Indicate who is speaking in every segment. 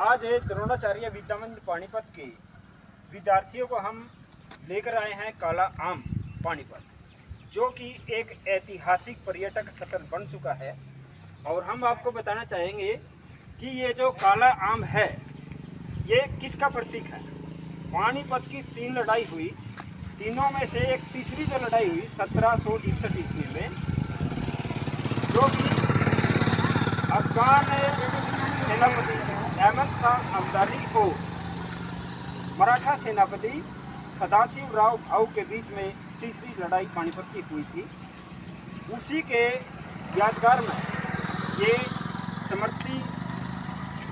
Speaker 1: आज द्रोणाचार्य विद्या मंदिर पानीपत के विद्यार्थियों को हम लेकर आए हैं काला आम पानीपत, जो कि एक ऐतिहासिक पर्यटक स्थल बन चुका है। और हम आपको बताना चाहेंगे कि ये जो काला आम है ये किसका प्रतीक है। पानीपत की 3 लड़ाई हुई, तीनों में से एक तीसरी जो लड़ाई हुई 1761 ईस्वी में, जो कि अफगान सेनापति अहमद शाह अब्दाली को मराठा सेनापति सदाशिवराव भाऊ के बीच में तीसरी लड़ाई पानीपत की हुई थी। उसी के यादगार में ये स्मृति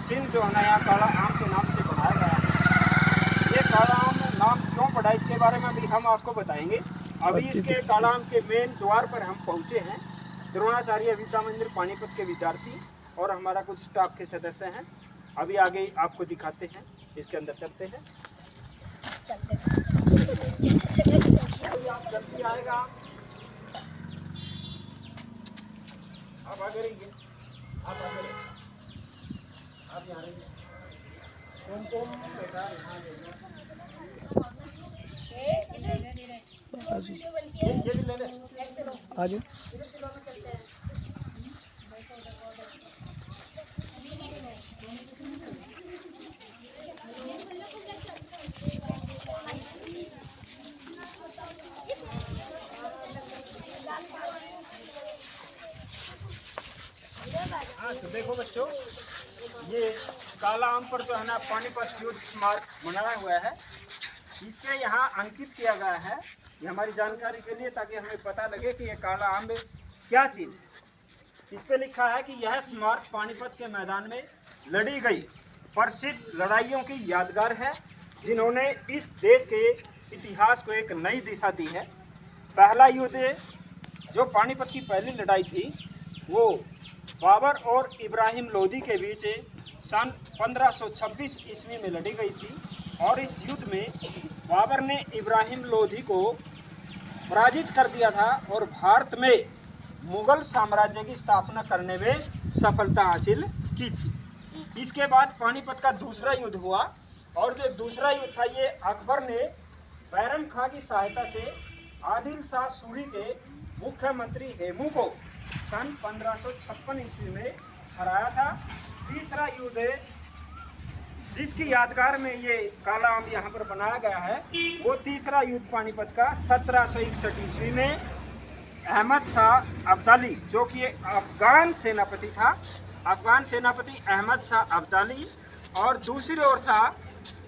Speaker 1: चिन्ह जो है ना यहाँ काला आम के नाम से बनाया गया है। ये काला आम नाम क्यों पड़ा इसके बारे में भी हम आपको बताएंगे। अभी इसके काला आम के मेन द्वार पर हम पहुँचे हैं। द्रोणाचार्य विद्या मंदिर पानीपत के विद्यार्थी और हमारा कुछ स्टाफ के सदस्य हैं। अभी आगे आपको दिखाते हैं, इसके अंदर चलते हैं। जल्दी आएगा, आप आगे रहिए, आप आगे रहिए, आप यहाँ रहिए। कुमकुम बेटा यहाँ आ जाओ। हाँ तो देखो बच्चों, ये काला आम पर जो है ना पानीपत युद्ध स्मारक बनाया हुआ है। इसके यहाँ अंकित किया गया है, ये हमारी जानकारी के लिए, ताकि हमें पता लगे कि ये काला आम में क्या चीज़ है। इस पे लिखा है कि यह स्मारक पानीपत के मैदान में लड़ी गई प्रसिद्ध लड़ाइयों की यादगार है, जिन्होंने इस देश के इतिहास को एक नई दिशा दी है। पहला युद्ध जो पानीपत की पहली लड़ाई थी वो बाबर और इब्राहिम लोदी के बीच सन 1526 ईस्वी में लड़ी गई थी। और इस युद्ध में बाबर ने इब्राहिम लोदी को पराजित कर दिया था और भारत में मुगल साम्राज्य की स्थापना करने में सफलता हासिल की थी। इसके बाद पानीपत का दूसरा युद्ध हुआ, और जो दूसरा युद्ध था ये अकबर ने बैरम खां की सहायता से आदिल शाह सूरी के मुख्यमंत्री हेमू को सन 1556 ईस्वी में हराया था। तीसरा युद्ध जिसकी यादगार में ये काला आम यहाँ पर बनाया गया है, वो तीसरा युद्ध पानीपत का 1761 ईस्वी में अहमद शाह अब्दाली, जो कि अफगान सेनापति था, अफगान सेनापति अहमद शाह अब्दाली, और दूसरी ओर था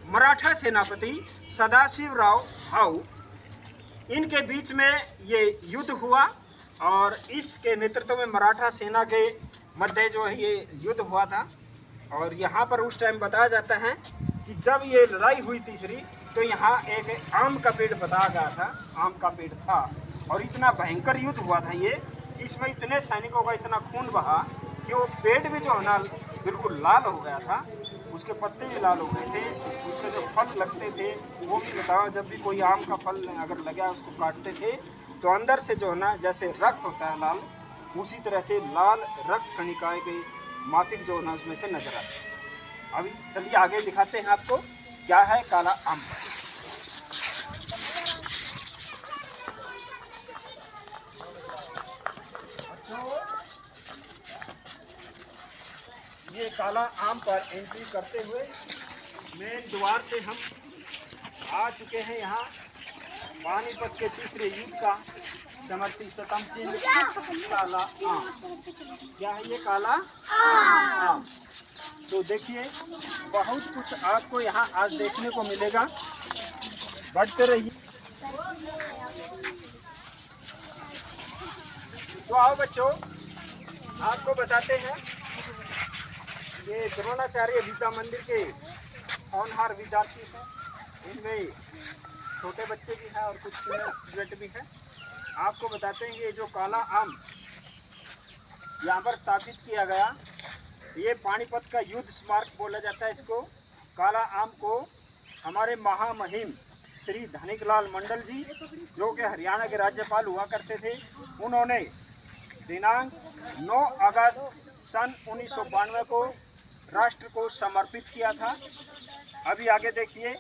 Speaker 1: मराठा सेनापति सदाशिवराव भाऊ। इनके बीच में ये युद्ध हुआ और इसके नेतृत्व में मराठा सेना के मध्य जो है ये युद्ध हुआ था। और यहाँ पर उस टाइम बताया जाता है कि जब ये लड़ाई हुई तीसरी, तो यहाँ एक आम का पेड़ बताया गया था, आम का पेड़ था, और इतना भयंकर युद्ध हुआ था ये, इसमें इतने सैनिकों का इतना खून बहा कि वो पेड़ भी जो है ना बिल्कुल लाल हो गया था, उसके पत्ते भी लाल हो गए थे, उसके जो फल लगते थे वो भी बताओ, जब भी कोई आम का फल अगर लगा उसको काटते थे तो अंदर से जो है ना जैसे रक्त होता है लाल, उसी तरह से लाल रक्त कणिकाएं के माफिक जो है ना उसमें से नजर आते हैं। अभी चलिए आगे दिखाते हैं आपको क्या है काला आम। ये काला आम पर एंट्री करते हुए मेन द्वार से हम आ चुके हैं। यहाँ पानीपत के तीसरे युद्ध का समर्थी स्तंभ चिन्ह काला आम। क्या है ये काला आम? तो देखिए बहुत कुछ आपको यहाँ आज देखने को मिलेगा, बढ़ते रहिए। तो आओ बच्चों, आपको बताते हैं ये द्रोणाचार्य विद्या मंदिर के होनहार विद्यार्थी हैं। इनमें छोटे बच्चे भी हैं और कुछ स्टूडेंट भी हैं। आपको बताते हैं ये जो काला आम यहाँ पर स्थापित किया गया, ये पानीपत का युद्ध स्मारक बोला जाता है इसको। काला आम को हमारे महामहिम श्री धनिकलाल मंडल जी, जो कि हरियाणा के राज्यपाल हुआ करते थे, उन्होंने दिनांक 9 अगस्त सन 1992 को राष्ट्र को समर्पित किया था। अभी आगे देखिए,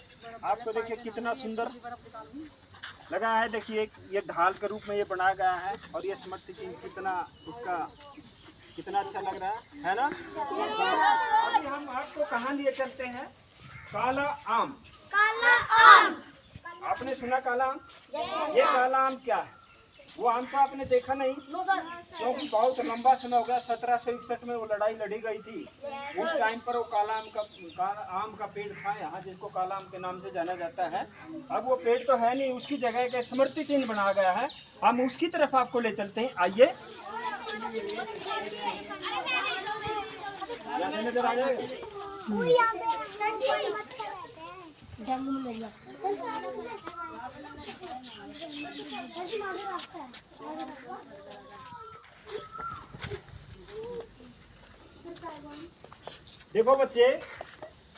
Speaker 1: आपको देखिए कितना सुंदर लगा है। देखिए ये ढाल के रूप में ये बनाया गया है और ये स्मृति चिन्ह कितना इसका कितना अच्छा लग रहा है ना। अभी हम आपको कहाँ लिए चलते हैं? काला आम।
Speaker 2: काला आम
Speaker 1: आपने सुना काला आम? ये काला आम क्या है? वो आम तो आपने देखा नहीं, क्योंकि बहुत लंबा समय हो गया। 1761 में वो लड़ाई लड़ी गई थी। उस टाइम पर वो काला आम का पेड़ था यहाँ, जिसको काला आम के नाम से जाना जाता है। अब वो पेड़ तो है नहीं, उसकी जगह के स्मृति चिन्ह बनाया गया है। हम उसकी तरफ आपको ले चलते हैं, आइए। नजर आ जाएगा। देखो बच्चे,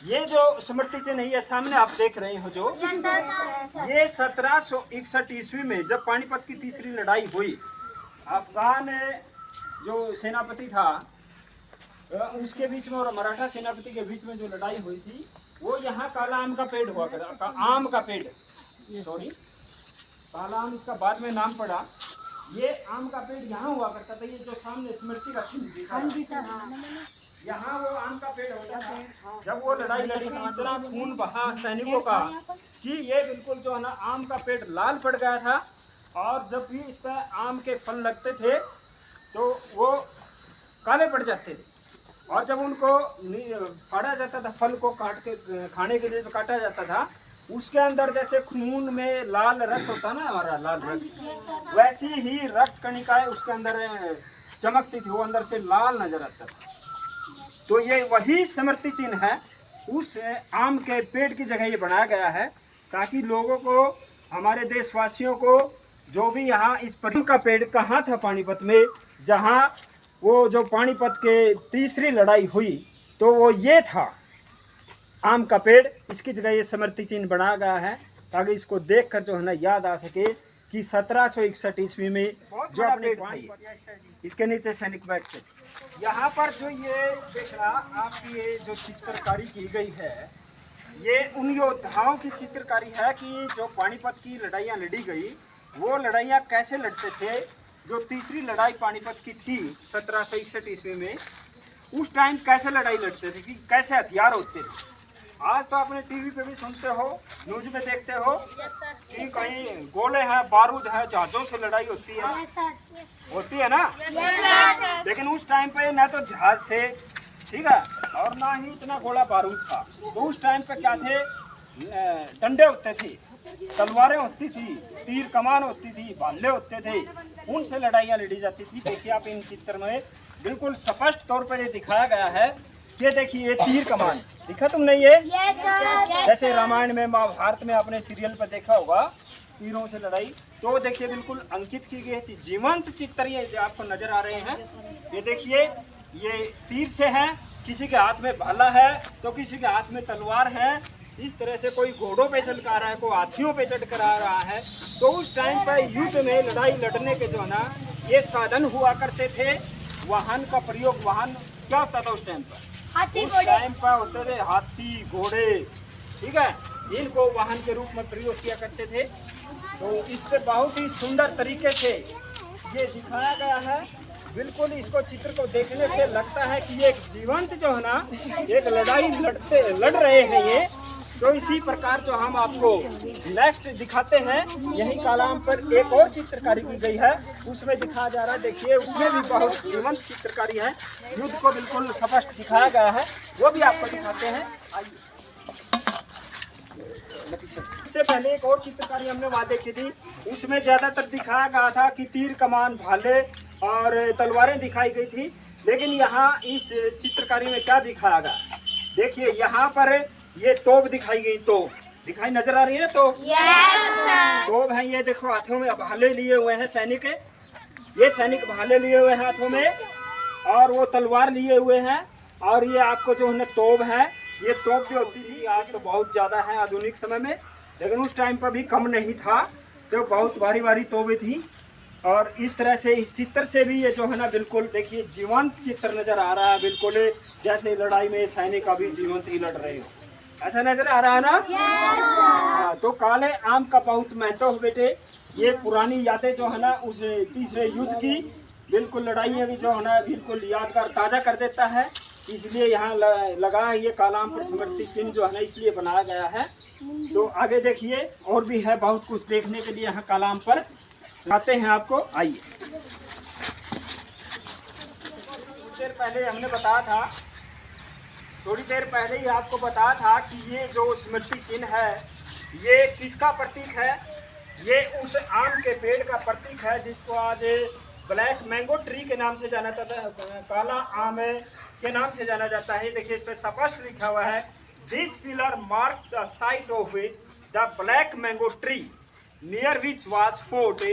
Speaker 1: ये जो स्मृति चिन्ह है सामने आप देख रहे हो, जो ये 1761 ईस्वी में जब पानीपत की तीसरी लड़ाई हुई, अफगान जो सेनापति था उसके बीच में और मराठा सेनापति के बीच में जो लड़ाई हुई थी, वो यहाँ काला आम का पेड़ हुआ करता। आम का पेड़, सॉरी, काला आम इसका बाद में नाम पड़ा। ये आम का पेड़ यहाँ हुआ करता था। ये जो सामने स्मृति का चिन्ह दिखा, यहाँ वो आम का पेड़ होता था। जब वो लड़ाई लड़ी थी, इतना खून बहा सैनिकों का कि ये बिल्कुल जो है ना आम का पेड़ लाल पड़ गया था। और जब भी इस पर आम के फल लगते थे तो वो काले पड़ जाते थे। और जब उनको फाड़ा जाता था, फल को काट के खाने के लिए जो काटा जाता था, उसके अंदर जैसे खून में लाल रक्त होता ना, हमारा लाल रक्त, वैसी ही रक्त कणिकाएं उसके अंदर चमकती थी। वो अंदर से लाल नजर आता था। तो ये वही स्मृति चिन्ह है, उस आम के पेड़ की जगह ये बनाया गया है, ताकि लोगों को, हमारे देशवासियों को, जो भी यहाँ इस पर का पेड़ कहाँ था पानीपत में, जहाँ वो जो पानीपत के तीसरी लड़ाई हुई, तो वो ये था आम का पेड़। इसकी जगह ये स्मृति चिन्ह बनाया गया है, ताकि इसको देखकर जो है ना याद आ सके कि 1761 ईस्वी में जो अपने इसके नीचे सैनिक बैठते। यहाँ पर जो ये देखना आपकी ये जो चित्रकारी की गई है, ये उन योद्धाओं की चित्रकारी है कि जो पानीपत की लड़ाइयाँ लड़ी गई, वो लड़ाइयाँ कैसे लड़ते थे। जो तीसरी लड़ाई पानीपत की थी 1761 ईस्वी में, उस टाइम कैसे लड़ाई लड़ते थे, कि कैसे हथियार होते थे। आज तो आपने टीवी पे भी सुनते हो, न्यूज में देखते हो कि कहीं गोले हैं, बारूद है, जहाजों से लड़ाई होती है ना। लेकिन उस टाइम पे ना तो जहाज थे, ठीक है, और ना ही इतना गोला बारूद था। तो उस टाइम पे क्या थे, डंडे होते थे, तलवारें होती थी, तीर कमान होती थी, भाले होते थे, उनसे लड़ाइयाँ लड़ी जाती थी। देखिए आप इन चित्र में बिल्कुल स्पष्ट तौर पर ये दिखाया गया है। ये देखिए, ये तीर कमान दिखा तुमने, ये जैसे रामायण में, महाभारत में आपने सीरियल पर देखा होगा, तीरों से लड़ाई। तो देखिए बिल्कुल अंकित की गई थी, जीवंत चित्र ये जो आपको नजर आ रहे हैं। ये देखिए, ये तीर से है, किसी के हाथ में भाला है तो किसी के हाथ में तलवार है। इस तरह से कोई घोड़ों पे चढ़ कर आ रहा है, कोई हाथियों पे चढ़ कर आ रहा है। तो उस टाइम पर युद्ध में लड़ाई लड़ने के जो है ना ये साधन हुआ करते थे। वाहन का प्रयोग, वाहन क्या होता था उस टाइम पर? उस टाइम पर होते थे हाथी, घोड़े, ठीक है, इनको वाहन के रूप में प्रयोग किया करते थे। तो इससे बहुत ही सुंदर तरीके से ये दिखाया गया है। बिल्कुल इसको, चित्र को देखने से लगता है कि ये एक जीवंत जो है ना एक लड़ाई लड़ रहे हैं ये। तो इसी प्रकार जो हम आपको नेक्स्ट दिखाते हैं, यही कालाम पर एक और चित्रकारी की गई है, उसमें दिखाया जा रहा है। देखिए उसमें भी बहुत जीवंत चित्रकारी है, युद्ध को बिल्कुल स्पष्ट दिखाया गया है, वो भी आपको दिखाते हैं। आइए, इससे पहले एक और चित्रकारी हमने वहाँ देखी थी, उसमें ज्यादातर दिखाया गया था कि तीर कमान, भाले और तलवारें दिखाई गई थी। लेकिन यहाँ इस चित्रकारी में क्या दिखाया गया, देखिए यहाँ पर ये तोप दिखाई गई, तोप दिखाई नजर आ रही है, तो तोप है। ये देखो हाथों में भाले लिए हुए हैं सैनिक, ये सैनिक भाले लिए हुए हैं हाथों में, और वो तलवार लिए हुए हैं। और ये आपको जो है तोप है, ये तोप जो होती थी, आज तो बहुत ज्यादा है आधुनिक समय में, लेकिन उस टाइम पर भी कम नहीं था, तो बहुत भारी भारी तोपें थी। और इस तरह से इस चित्र से भी ये जो है ना बिल्कुल देखिए जीवंत चित्र नजर आ रहा है, बिल्कुल जैसे लड़ाई में सैनिक अभी जीवंत ही लड़ रहे हो। ऐसा नजर आ रहा है ना? हाँ, तो काले आम का बहुत महत्व है बेटे। ये पुरानी यादें जो है ना उस तीसरे युद्ध की बिल्कुल लड़ाइयाँ भी जो है ना बिल्कुल यादगार ताज़ा कर देता है। इसलिए यहाँ लगा है ये काला आम पर स्मृति चिन्ह जो है ना इसलिए बनाया गया है। तो आगे देखिए और भी है बहुत कुछ देखने के लिए यहाँ काला आम पर आते हैं आपको। आइए, थोड़ी देर पहले हमने बताया था, थोड़ी देर पहले ही आपको बताया था कि ये जो स्मृति चिन्ह है ये किसका प्रतीक है? ये उस आम के पेड़ का प्रतीक है जिसको आज ब्लैक मैंगो ट्री के नाम से जाना जाता है, काला आम के नाम से जाना जाता है। देखिए इस पर स्पष्ट लिखा हुआ है, this pillar mark the site of the black mango tree near which was fought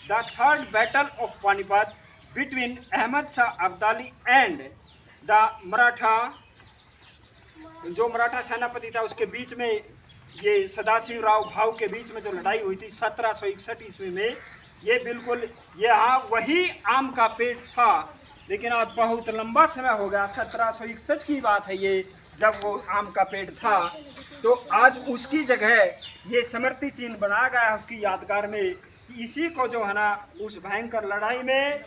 Speaker 1: the third battle of Panipat between Ahmad Shah Abdali and the Maratha, जो मराठा सेनापति था उसके बीच में ये सदाशिव राव भाऊ के बीच में जो लड़ाई हुई थी 1761 ईस्वी में। ये बिल्कुल यहाँ वही आम का पेड़ था, लेकिन आज बहुत लंबा समय हो गया, 1761 की बात है ये जब वो आम का पेड़ था। तो आज उसकी जगह ये स्मृति चिन्ह बनाया गया है उसकी यादगार में। इसी को जो है ना उस भयंकर लड़ाई में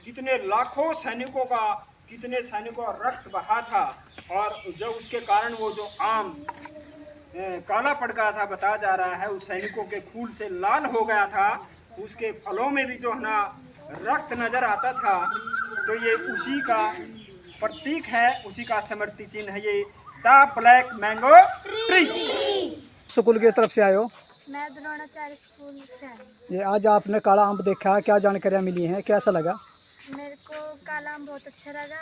Speaker 1: कितने लाखों सैनिकों का, कितने सैनिकों का रक्त बहा था और जो उसके कारण वो जो आम काला पड़ गया था बताया जा रहा है, उस सैनिकों के खून से लाल हो गया था, उसके फलों में भी जो है ना रक्त नजर आता था। तो ये उसी का प्रतीक है, उसी का स्मृति चिन्ह है ये the black mango tree.
Speaker 3: School की तरफ से आए हो?
Speaker 2: मैं द्रोणाचार्य स्कूल से आई।
Speaker 3: ये आज आपने काला आम देखा, क्या जानकारियाँ मिली हैं, कैसा लगा?
Speaker 2: मेरे को काला आम बहुत अच्छा लगा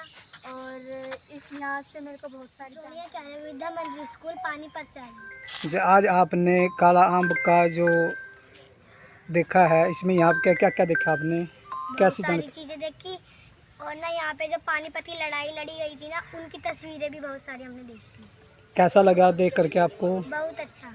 Speaker 2: और इस यहाँ से मेरे को बहुत सारी विद्या मंदिर स्कूल पानीपत से आई।
Speaker 3: जो आज आपने काला आम का जो देखा है इसमें यहाँ क्या क्या क्या देखा आपने, कैसी
Speaker 2: सारी चीज़ें देखी और ना यहाँ पे जो पानीपत की लड़ाई लड़ी गई थी ना उनकी तस्वीरें भी बहुत सारी हमने देखी।
Speaker 3: कैसा लगा देख करके आपको?
Speaker 2: बहुत अच्छा।